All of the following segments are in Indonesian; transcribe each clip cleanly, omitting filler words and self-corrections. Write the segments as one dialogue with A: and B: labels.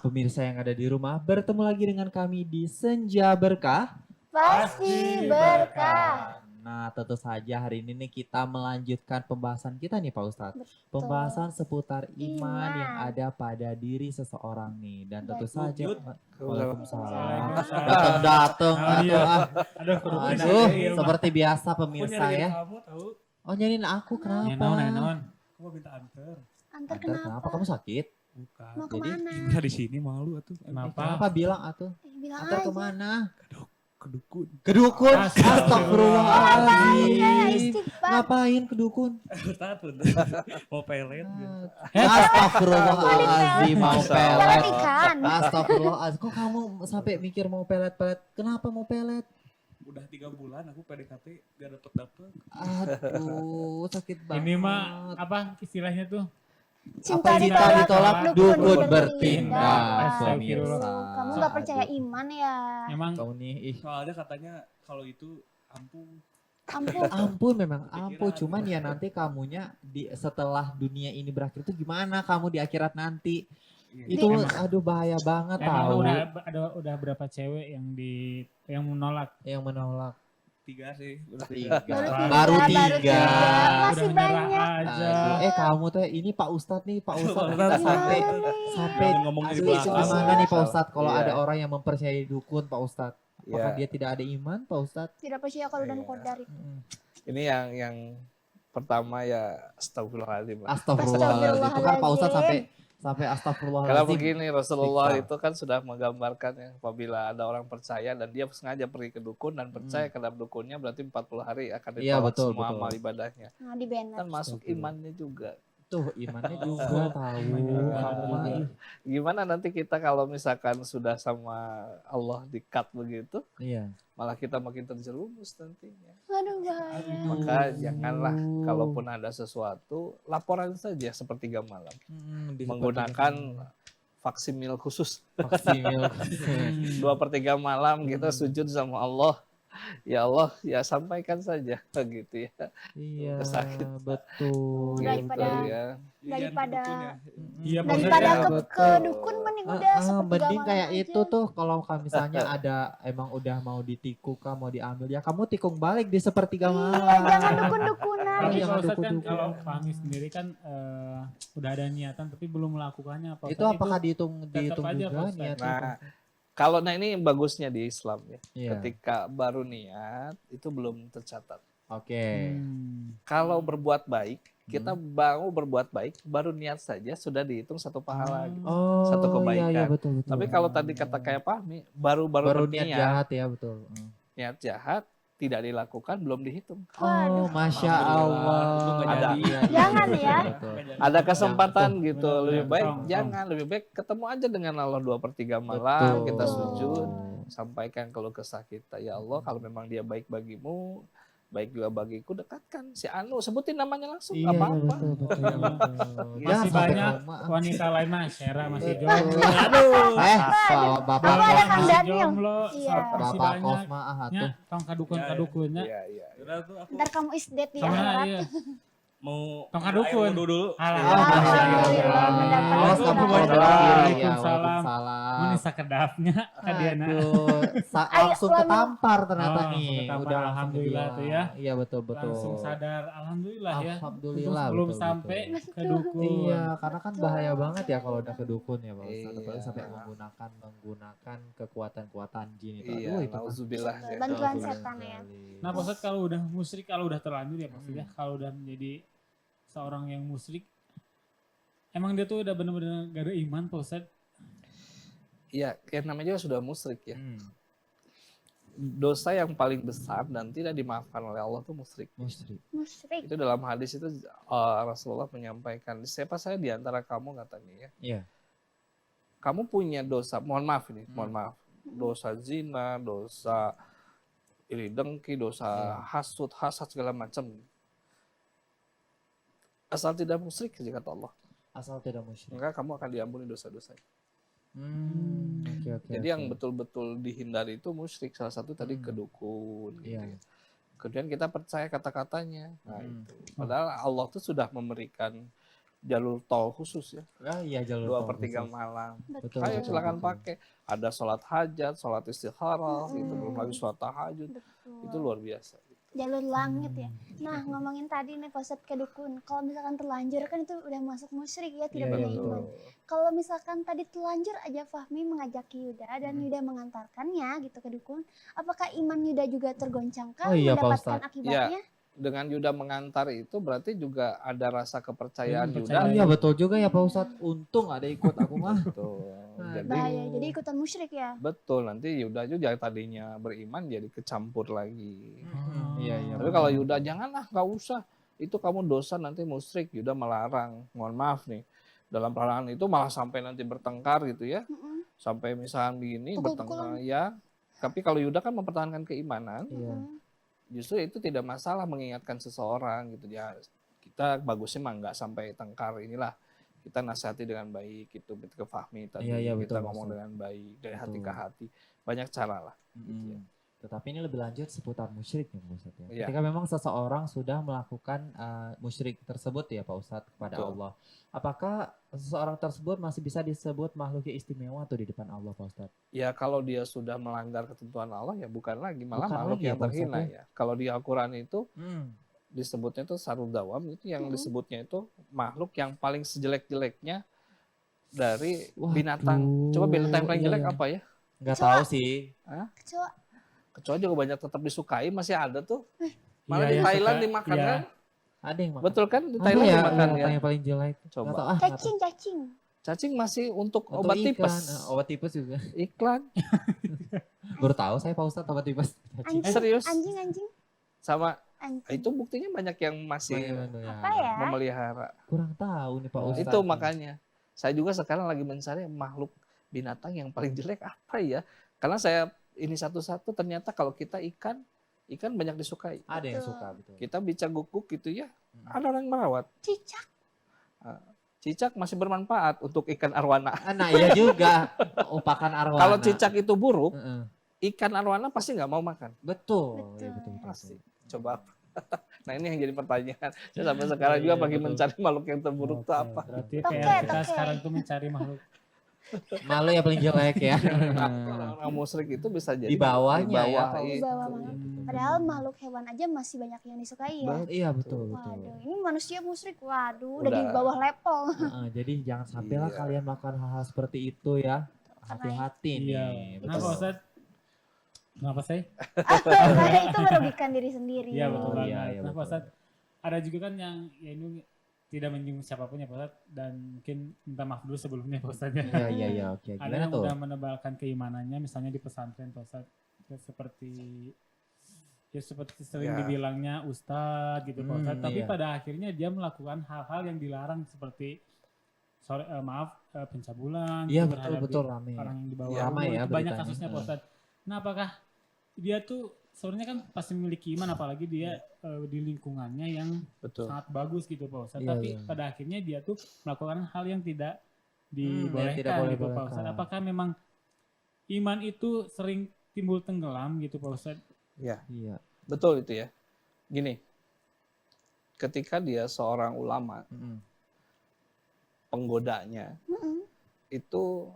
A: pemirsa yang ada di rumah, bertemu lagi dengan kami di Senja Berkah.
B: Pasti berkah.
A: Nah, tentu saja hari ini nih kita melanjutkan pembahasan kita nih Pak Ustadz. Pembahasan seputar iman yang ada pada diri seseorang nih. Dan tentu saja, Waalaikumsalam. Datang-datang. Aduh, seperti biasa pemirsa ya. Oh, nyariin aku kenapa?
C: Aku mau minta anter.
B: Antar
A: Kenapa? Kamu sakit?
C: Bukan.
B: Mau
A: Jadi,
B: kemana?
C: Gimana di sini malu atuh.
A: Kenapa bilang atuh?
B: Bilang
A: Antar
B: aja.
A: kemana?
C: Ke dukun.
A: Ke dukun. Astagfirullahaladzim.
B: Istighfar.
A: Ngapain ke dukun?
C: Takut. Mau pelet gitu.
A: Astagfirullahaladzim, mau
B: Pelet
A: pelet.
B: ikan.
A: Astagfirullahaladzim, kok kamu sampai mikir mau pelet-pelet? Kenapa mau pelet?
C: Udah 3 bulan aku PDKT gak dapet.
A: Aduh, sakit banget.
D: Ini mah apa istilahnya tuh?
B: Cinta
A: ditolak, dukun
B: bertindak.
A: pemirsa.
B: Kamu gak percaya iman ya?
D: Emang
A: Kamu nih,
C: Soalnya katanya kalau itu ampuh.
A: ampun memang ampun. Cuman ya nanti kamunya setelah dunia ini berakhir itu gimana kamu di akhirat nanti? Itu aduh bahaya banget tahu.
D: udah berapa cewek yang menolak?
A: Yang menolak
C: 3 sih.
A: baru tiga.
B: Masih
D: Udah menyerah
B: banyak.
D: aja.
A: Kamu tuh ini Pak Ustadz nih, Pak Ustadz kita sampai
C: ngomongin di
A: aduh,
C: belakang.
A: gimana nih Pak Ustadz kalau
E: Iya.
A: ada orang yang mempercayai dukun Pak Ustadz? Apakah
E: Iya.
A: dia tidak ada iman Pak Ustadz?
B: Tidak percaya kalau dan
E: Iya.
B: kodar itu.
E: Ini yang pertama ya astagfirullahaladzim.
A: Astagfirullahaladzim. Itu kan Pak Ustadz sampai
E: Karena
A: astagfirullahaladzim.
E: begini Rasulullah
A: Istighfar.
E: itu kan sudah menggambarkan ya, apabila ada orang percaya dan dia sengaja pergi ke dukun dan percaya terhadap dukunnya berarti 40 hari akan
A: Iya,
E: ditolak
A: betul,
E: semua
A: betul.
E: amal ibadahnya.
B: Nah, di banner.
E: Kan masuk imannya juga.
A: Tuh imannya juga tahu. Kamu mah ih.
E: Gimana nanti kita kalau misalkan sudah sama Allah di-cut begitu,
A: Iya.
E: malah kita makin terjerumus nantinya.
B: Aduh bahaya.
E: Maka janganlah kalaupun ada sesuatu, laporan saja sepertiga malam. Menggunakan faksimil khusus.
A: Faksimil.
E: 2/3 malam kita sujud sama Allah. Ya Allah, ya sampaikan saja gitu ya.
A: Iya,
E: Sakit.
A: betul.
B: Daripada-
E: Gitu ya.
B: Daripada
D: Iya,
B: daripada
D: maksudnya
B: ke dukun mending udah sepertiga
A: mending
B: malam
A: kayak
B: aja.
A: itu tuh kalau misalnya ada emang udah mau ditikuk kah mau diambil ya kamu tikung balik di sepertiga malam.
B: Iya, jangan dukun-dukunan.
D: Tapi
A: Jangan
D: Pak Ustadz kan
A: dukun-dukun.
D: kalau Fahmi sendiri kan udah ada niatan tapi belum melakukannya apa?
A: Itu apakah dihitung
D: tetap aja,
A: juga
D: Pak Ustadz.
A: niatnya?
E: Nah, kalau ini bagusnya di Islam ya.
A: Iya.
E: Ketika baru niat itu belum tercatat.
A: Oke.
E: Kalau berbuat baik, kita mau berbuat baik, baru niat saja sudah dihitung satu pahala. Gitu.
A: Oh,
E: Satu
A: Iya,
E: kebaikan.
A: iya, betul, betul.
E: Tapi kalau tadi kata kayak Fahmi, baru
A: baru niat
E: berniat,
A: jahat ya betul.
E: niat jahat tidak dilakukan belum dihitung.
A: Oh, masya Allah.
E: Ada.
B: Jangan ya.
A: Betul.
E: Ada kesempatan
A: Jangan,
E: gitu,
D: benar,
E: lebih
D: benar.
E: baik
D: Tong,
E: jangan, lebih baik ketemu aja dengan Allah 2/3 malam,
A: Betul.
E: kita sujud, sampaikan keluh kesah kita, ya Allah kalau memang dia baik bagimu, baik juga bagiku, dekatkan si Anu, sebutin namanya langsung,
A: Iya,
E: nggak apa-apa.
A: betul, betul, betul. Jangan
D: Masih
A: sampai
D: banyak
A: koma.
D: wanita lain mah, Syera masih
A: Betul.
D: jomblo.
A: Bapak
B: Bapak ada Kang
D: Masih
B: Daniel.
D: jomblo,
B: Iya.
D: masih
A: Bapak
D: banyak.
A: Kosma
D: Ya,
A: tuh.
D: tong kadukun-kadukunnya.
E: Iya, iya.
C: Udah tuh aku
B: Ntar kamu isdet di
D: Sama
B: akhirat.
D: iya.
C: mau
D: Tong kadukun.
C: dulu.
B: Alhamdulillah,
A: Awas kamu
B: mendapatkan
A: kalau
D: Waalaikumsalam.
A: Waalaikumsalam.
D: Mana sakedapnya ka diana.
A: Aduh,
B: Ayo,
A: langsung
B: suami.
A: ketampar ternyata
D: Oh,
A: nih.
D: ketampar,
A: Udah langsung
D: alhamdulillah
A: bilang.
D: tuh ya.
A: Iya betul betul.
D: Langsung sadar, alhamdulillah ya.
A: Alhamdulillah,
D: Belum
A: betul,
D: sampai
A: betul.
D: ke dukun.
A: Iya, karena kan bahaya banget ya kalau udah ke dukun ya Pak Ustadz.
E: Iya.
A: Apalagi sampai menggunakan kekuatan-kekuatan jin itu.
E: Iya,
A: Aduh, itu kan.
E: nauzubillah. ya.
B: Bantuan
A: Nauzubillah
B: setan ya.
A: sekali.
D: Nah, Pak Ustadz kalau udah musyrik, kalau udah terlanjur ya maksudnya, kalau udah menjadi seorang yang musyrik, emang dia tuh udah bener-bener gak ada iman Pak Ustadz?
E: Iya, yang namanya juga sudah musyrik ya.
A: Hmm,
E: Dosa yang paling besar dan tidak dimaafkan oleh Allah tuh musyrik.
A: musyrik.
B: Musyrik.
E: Itu dalam hadis itu Rasulullah menyampaikan, siapa saya di antara kamu katanya ya.
A: Iya.
E: Kamu punya dosa, mohon maaf ini, mohon maaf. Dosa zina, dosa iri dengki, dosa hasud, hasad segala macam. Asal tidak musyrik saja kata Allah,
A: Asal tidak musyrik.
E: maka kamu akan diampuni dosa-dosanya.
A: Oke, oke.
E: Jadi
A: oke.
E: yang betul-betul dihindari itu musyrik. Salah satu tadi kedukun. Gitu
A: Iya.
E: ya. Kemudian kita percaya kata-katanya. Nah,
A: Hmm.
E: itu. Padahal Allah tuh sudah memberikan jalur tol khusus ya.
A: Ah, iya jalur
E: 2/3
A: khusus.
E: Malang.
B: Betul.
E: Ayo silakan
A: betul.
E: pakai. Ada sholat hajat, sholat istikharah, itu
B: Mm-mm.
E: belum lagi sholat tahajud.
B: Betul.
E: Itu luar biasa.
B: Jalur langit ya. Nah, ngomongin tadi nih Pak Ustadz ke dukun. Kalau misalkan terlanjur kan itu udah masuk musyrik ya, tidak
A: Iya,
B: punya
A: betul.
B: iman. Kalau misalkan tadi terlanjur aja Fahmi mengajak Yuda dan Yuda mengantarkannya gitu ke dukun, apakah iman Yuda juga tergoncangkah
A: Oh iya, Pak
B: mendapatkan
A: Ustadz.
B: akibatnya?
E: Dengan Yuda mengantar itu berarti juga ada rasa kepercayaan
D: Percaya.
E: Yuda.
A: Iya betul juga ya Pak Ustadz. Untung ada ikut aku mah.
E: Betul. Jadi
B: Bahaya, jadi ikutan musyrik ya.
E: betul, nanti Yuda juga tadinya beriman jadi kecampur lagi.
A: Iya iya.
E: Tapi kalau Yuda janganlah, nggak usah. Itu kamu dosa nanti musyrik. Yuda melarang. Mohon maaf nih. Dalam pelarangan itu malah sampai nanti bertengkar gitu ya.
B: Mm-mm.
E: Sampai misalnya begini
B: Pukul-pukulan.
E: bertengkar ya. Tapi kalau Yuda kan mempertahankan keimanan,
A: Iya.
B: Mm-mm.
E: justru itu tidak masalah mengingatkan seseorang gitu ya. Kita bagusnya mah nggak sampai tengkar inilah. Kita nasihati dengan baik gitu ke Fahmi tadi.
A: Iya, iya,
E: Kita
A: betul,
E: ngomong
A: Ustaz.
E: dengan baik dari hati
A: Betul.
E: ke hati. Banyak cara lah. Gitu ya.
A: Tetapi ini lebih lanjut seputar musyrik ya Pak Ustadz ya.
E: Iya.
A: Ketika memang seseorang sudah melakukan musyrik tersebut ya Pak Ustadz kepada
E: Betul.
A: Allah. Apakah seseorang tersebut masih bisa disebut makhluk yang istimewa atau di depan Allah Pak Ustadz?
E: Ya kalau dia sudah melanggar ketentuan Allah ya bukan lagi, malah
A: Bukan
E: makhluk
A: lagi ya,
E: yang
A: Pak Ustadz,
E: terhina ya. Kalau di Al-Quran itu
A: Hmm.
E: disebutnya itu sarul dawam, itu yang
B: Mm-mm.
E: disebutnya itu makhluk yang paling sejelek-jeleknya dari
A: Waduh,
E: binatang. Coba binatang yang paling
A: iya,
E: jelek
A: iya.
E: apa ya?
A: Nggak
B: Kecoa.
A: tahu sih.
B: Kecoa.
E: Kecoa juga banyak tetap disukai, masih ada tuh. Malah
D: Iya,
E: di
D: yang
E: Thailand
D: suka-
E: dimakan
D: iya.
E: kan?
A: Ada yang makan.
E: Betul kan? Di
A: Ada
E: Thailand
A: ya
E: dimakan ya.
A: binatang yang paling jelek.
E: Coba.
A: Nggak tahu, nggak tahu.
B: Cacing, cacing.
E: Cacing masih untuk
A: Atau
E: obat
A: ikan.
E: tipes.
A: Obat tipes juga.
E: Iklan.
A: Baru tahu saya Pak Ustadz obat tipes.
B: Anjing,
E: serius?
B: anjing.
E: Sama
B: Anjing.
E: itu buktinya banyak yang masih
B: Apa ya?
E: memelihara.
A: Kurang tahu nih Pak Ustadz.
E: Itu makanya saya juga sekarang lagi mencari makhluk binatang yang paling jelek apa ya? Karena saya ini satu-satu ternyata kalau kita ikan banyak disukai.
A: Ada yang
B: Betul.
A: suka betul.
E: Kita bicara guguk gitu ya,
A: Hmm.
E: ada orang yang merawat.
B: Cicak.
E: Cicak masih bermanfaat untuk ikan arwana.
A: Nah iya juga. Pakan arwana.
E: Kalau cicak itu buruk,
A: Heeh.
E: ikan arwana pasti nggak mau makan.
A: Betul.
B: Betul.
A: Ya, betul, betul.
E: Pasti. Coba. Nah ini yang jadi pertanyaan. Saya sampai sekarang juga
A: Iya,
E: pergi
A: betul.
E: mencari makhluk yang terburuk itu
D: Oke,
E: apa.
D: Berarti
B: Toke,
D: PR kita
B: toke.
D: sekarang tuh mencari makhluk.
A: Malu ya paling jelek ya.
E: Orang musyrik itu bisa jadi
A: Di bawahnya
E: di bawah
A: ya, Pak
E: itu.
B: Di bawah
A: Iya,
B: banget.
A: betul.
B: Padahal makhluk hewan aja masih banyak yang disukai ya.
A: Iya betul betul.
B: Waduh, ini manusia musyrik. Waduh, udah di
E: Udah.
B: bawah level.
A: Jadi jangan sampailah
E: Iya.
A: kalian melakukan hal-hal seperti itu ya. Hati-hati
D: Iya.
A: nih.
D: Kenapa
A: Betul.
D: Ustaz? Kenapa saya?
B: Karena itu merugikan diri sendiri.
D: Iya betul
A: Oh,
D: banget.
A: iya, iya,
D: Nah
A: betul.
D: Pak Ustadz, ada juga kan yang ya ini tidak menyinggung siapapun ya Pak Ustadz, dan mungkin minta maaf dulu sebelumnya Pak Ustadz ya.
A: Iya oke.
D: Ada
A: Gimana
D: yang
A: tuh?
D: udah menebalkan keimanannya misalnya di pesantren Pak Ustadz. Ya, seperti sering
E: Ya.
D: dibilangnya Ustadz gitu Pak Ustadz. Tapi
A: Iya.
D: pada akhirnya dia melakukan hal-hal yang dilarang seperti pencabulan.
A: Iya
D: gitu,
A: betul
D: terhadap
A: betul rame.
D: orang yang di bawah
E: Iya,
A: ramai
D: umur,
A: ya
D: itu banyak
A: beritanya.
D: kasusnya Pak Ustadz. Nah apakah dia tuh sebenarnya kan pasti memiliki iman, apalagi dia di lingkungannya yang
E: Betul.
D: sangat bagus gitu Pak Ustadz.
A: Iya,
D: Tapi
A: iya.
D: pada akhirnya dia tuh melakukan hal yang tidak
A: yang
D: dibolehkan
A: tidak
D: gitu Pak
A: boleh-bolehkan.
D: Ustadz. Apakah memang iman itu sering timbul tenggelam gitu Pak Ustadz?
E: Ya,
A: Iya.
E: betul itu ya. Gini, ketika dia seorang ulama,
A: Mm-mm.
E: penggodanya
B: Mm-mm.
E: itu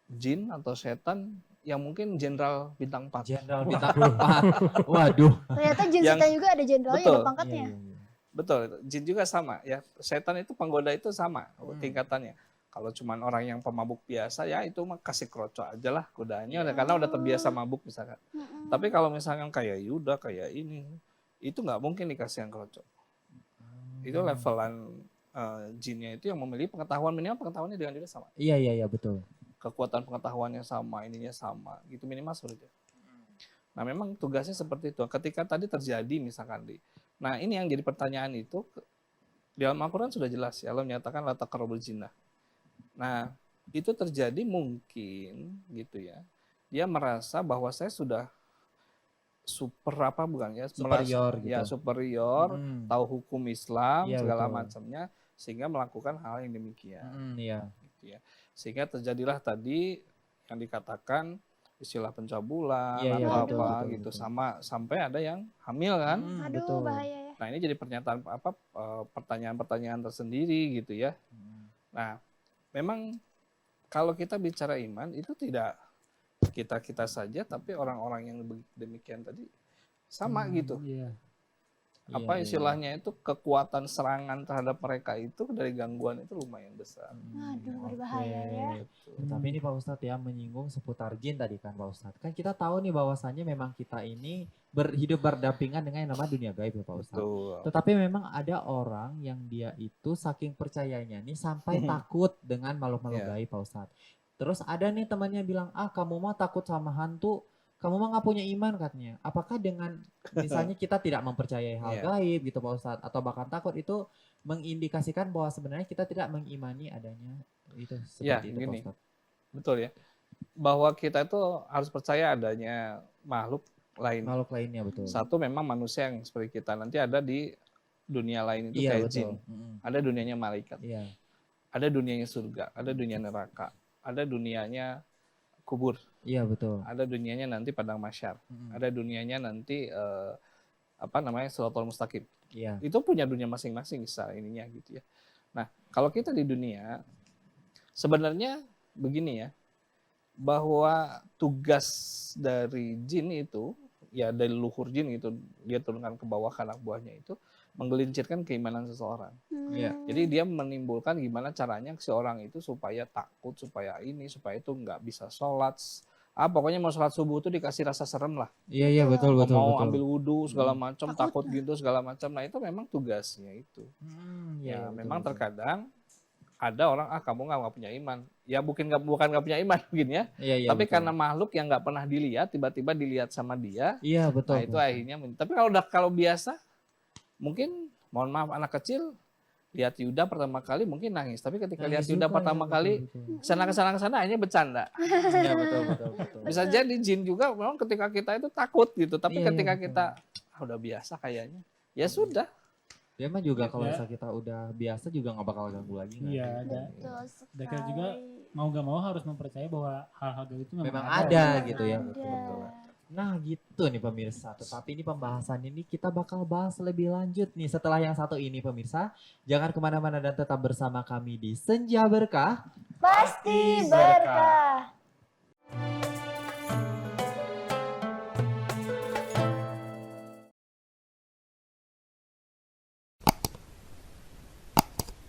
E: jin atau setan yang mungkin jenderal bintang 4.
A: Jenderal bintang 4. Waduh.
B: Ternyata jin
E: Yang-
B: kita juga ada jenderalnya,
E: Betul.
B: ada pangkatnya.
A: Iya, iya.
E: Betul, jin juga sama ya. Setan itu penggoda itu sama tingkatannya. Kalau cuman orang yang pemabuk biasa ya itu mah kasih krocok aja lah godaannya karena udah terbiasa mabuk misalkan.
B: Mm-mm.
E: Tapi kalau misalkan kayak Yuda kayak ini itu nggak mungkin dikasih yang krocok. Itu levelan jinnya itu yang memiliki pengetahuan, minimal pengetahuannya dengan Yuda sama.
A: Iya betul.
E: Kekuatan pengetahuannya sama, ininya sama, gitu minimal seperti itu. Nah memang tugasnya seperti itu. Ketika tadi terjadi misalkan nah ini yang jadi pertanyaan itu di dalam Al-Quran sudah jelas ya Allah menyatakan la taqrabul zina. Nah itu terjadi mungkin gitu ya. Dia merasa bahwa saya sudah super apa bukan ya?
A: Superior
E: merasa, ya
A: gitu.
E: superior,
A: Mm.
E: tahu hukum Islam
A: Iya,
E: segala
A: betul.
E: macamnya sehingga melakukan hal yang demikian.
A: Iya.
E: Gitu ya. Sehingga terjadilah tadi yang dikatakan istilah pencabulan
A: Iya,
B: iya,
E: atau
B: betul,
E: apa
A: betul,
E: gitu
A: betul.
E: sama sampai ada yang hamil kan.
B: Aduh, bahaya ya.
E: Nah ini jadi pernyataan pertanyaan-pertanyaan tersendiri gitu ya. Nah memang kalau kita bicara iman itu tidak kita saja, tapi orang-orang yang demikian tadi sama gitu.
D: Iya.
E: Apa istilahnya itu kekuatan serangan terhadap mereka itu dari gangguan itu lumayan besar.
B: Waduh, berbahaya ya.
A: Tapi ini Pak Ustadz ya menyinggung seputar jin tadi kan Pak Ustadz. Kan kita tahu nih bahwasannya memang kita ini hidup berdampingan dengan yang namanya dunia gaib ya Pak Ustadz.
E: Betul.
A: Tetapi memang ada orang yang dia itu saking percayanya nih sampai takut dengan makhluk-makhluk gaib Pak Ustadz. Terus ada nih temannya bilang, kamu mah takut sama hantu, kamu mah nggak punya iman katanya. Apakah dengan misalnya kita tidak mempercayai hal gaib gitu Pak Ustadz, atau bahkan takut itu mengindikasikan bahwa sebenarnya kita tidak mengimani adanya itu seperti itu
E: gini.
A: Pak Ustadz.
E: Betul ya. Bahwa kita itu harus percaya adanya makhluk lain.
A: Makhluk lainnya betul.
E: Satu memang manusia yang seperti kita. Nanti ada di dunia lain itu kayak jin. Ada dunianya malaikat.
A: Iya.
E: Ada dunianya surga. Ada dunia neraka. Ada dunianya kubur.
A: Iya betul.
E: Ada dunianya nanti padang mahsyar. Ada dunianya nanti Shiratal Mustaqim.
A: Iya.
E: Itu punya dunia masing-masing ininya gitu ya. Nah, kalau kita di dunia sebenarnya begini ya, bahwa tugas dari jin itu ya dari luhur jin itu dia turunkan ke bawah ke anak buahnya itu menggelincirkan keimanan seseorang.
A: Iya.
E: Jadi dia menimbulkan gimana caranya si orang itu supaya takut, supaya itu nggak bisa sholat. Pokoknya mau sholat subuh tuh dikasih rasa serem lah.
A: Iya betul.
E: Mau ambil wudhu segala macam, takut gitu segala macam. Nah itu memang tugasnya itu. Memang terkadang ada orang kamu nggak punya iman. Ya bukan nggak punya iman mungkin ya.
A: Iya,
E: tapi
A: betul.
E: karena makhluk yang nggak pernah dilihat tiba-tiba dilihat sama dia.
A: Iya betul.
E: Nah itu akhirnya. Tapi kalau biasa mungkin mohon maaf anak kecil lihat Yuda pertama kali mungkin nangis. Tapi ketika lihat Yuda pertama kali kesana akhirnya bercanda.
A: Iya betul.
E: Bisa jadi jin juga memang ketika kita itu takut gitu. Tapi ketika kita udah biasa kayaknya. Ya sudah.
A: Dia mah juga kalau misalnya kita udah biasa juga nggak bakal ganggu lagi.
D: Iya ada. Dan kita juga mau gak mau harus mempercayai bahwa hal-hal gaib itu memang
A: ada gitu ya. Betul. Nah gitu nih pemirsa, tetapi ini pembahasan ini kita bakal bahas lebih lanjut nih setelah yang satu ini pemirsa. Jangan kemana-mana dan tetap bersama kami di Senja Berkah.
B: Pasti berkah.